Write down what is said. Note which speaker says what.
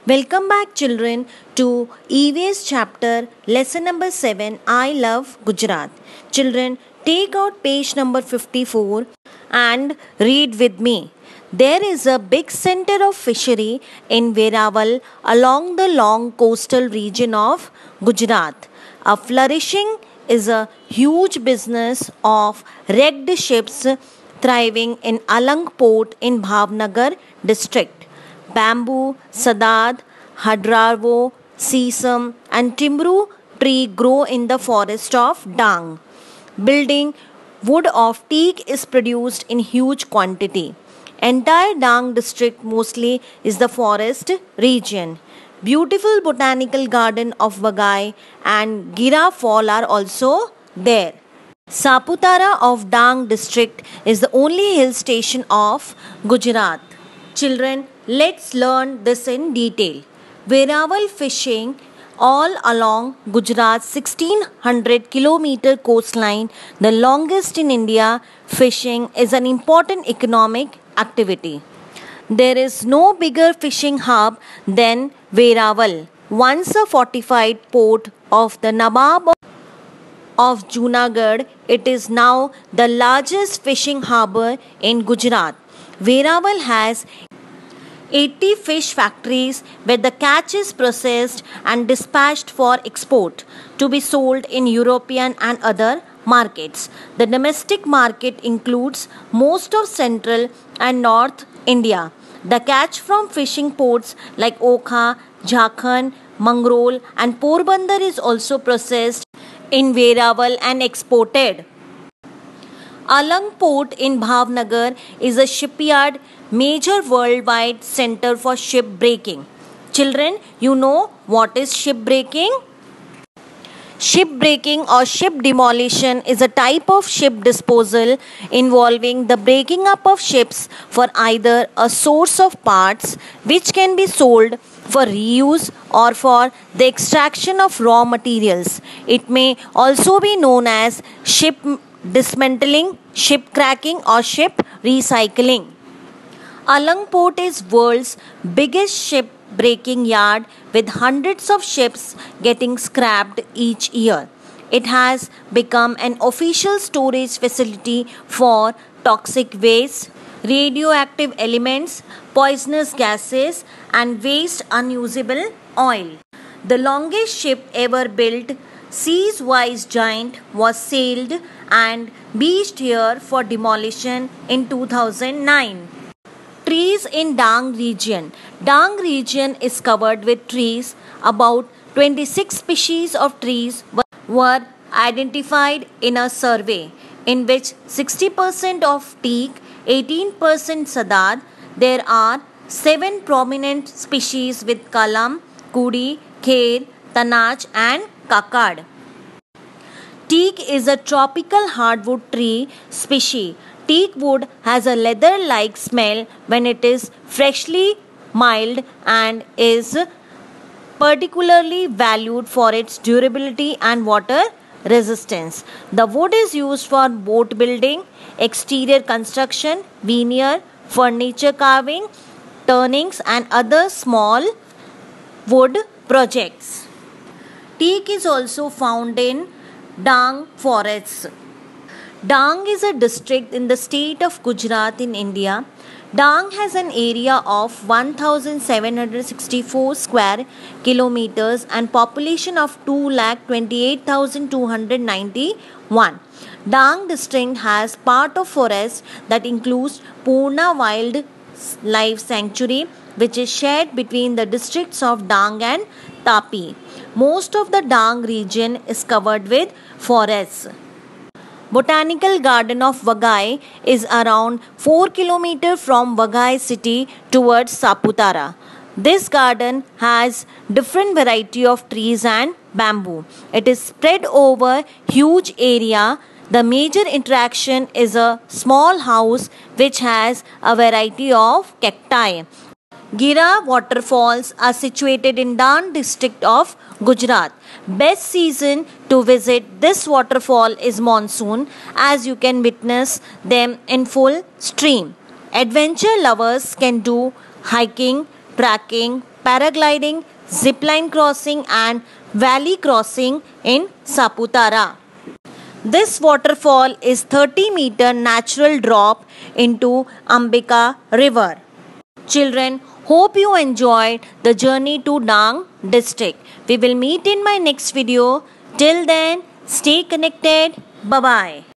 Speaker 1: Welcome back, children, to EVS chapter lesson number 7. I love Gujarat. Children, take out page number 54 and read with me. There is a big center of fishery in Veraval along the long coastal region of Gujarat. A flourishing is a huge business of wrecked ships thriving in Alang port in Bhavnagar district. Bamboo, sadad, hadravo, sesame and timru tree grow in the forest of Dang. Building wood of teak is produced in huge quantity. Entire Dang district mostly is the forest region. Beautiful botanical garden of Vagai and Gira Fall are also there. Saputara of Dang district is the only hill station of Gujarat. Children, let's learn this in detail. Veraval fishing all along Gujarat's 1600 kilometer coastline, the longest in India, fishing is an important economic activity. There is no bigger fishing hub than Veraval, once a fortified port of the Nawab of Junagadh. It is now the largest fishing harbour in Gujarat. Veraval has 80 fish factories where the catch is processed and dispatched for export to be sold in European and other markets. The domestic market includes most of central and north India. The catch from fishing ports like Okha, Jharkhand, Mangrol and Porbandar is also processed in Veraval and exported. Alang Port in Bhavnagar is a shipyard, major worldwide center for ship breaking. Children, you know what is ship breaking? Ship breaking or ship demolition is a type of ship disposal involving the breaking up of ships for either a source of parts which can be sold for reuse or for the extraction of raw materials. It may also be known as ship dismantling, ship cracking or ship recycling. Alang Port is world's biggest ship breaking yard with hundreds of ships getting scrapped each year. It has become an official storage facility for toxic waste, radioactive elements, poisonous gases and waste unusable oil. The longest ship ever built, Seas-wise Giant, was sailed and beached here for demolition in 2009. Trees in Dang region. Dang region is covered with trees. About 26 species of trees were identified in a survey in which 60% of teak, 18% sadad. There are 7 prominent species with kalam, kudi, kher, tanaj and kakad. Teak is a tropical hardwood tree species. Teak wood has a leather-like smell when it is freshly milled and is particularly valued for its durability and water resistance. The wood is used for boat building, exterior construction, veneer, furniture carving, turnings and other small wood projects. Teak is also found in Dang forests. Dang is a district in the state of Gujarat in India. Dang has an area of 1764 square kilometers and population of 2,28,291. Dang district has part of forest that includes Purna Wildlife Sanctuary, which is shared between the districts of Dang and Tapi. Most of the Dang region is covered with forests. Botanical Garden of Vagai is around 4 km from Vagai city towards Saputara. This garden has different variety of trees and bamboo. It is spread over huge area. The major attraction is a small house which has a variety of cacti. Gira waterfalls are situated in Dang district of Gujarat. Best season to visit this waterfall is monsoon, as you can witness them in full stream. Adventure lovers can do hiking, trekking, paragliding, zipline crossing and valley crossing in Saputara. This waterfall is 30-meter natural drop into Ambika River. Children, hope you enjoyed the journey to Dang district. We will meet in my next video. Till then, stay connected. Bye-bye.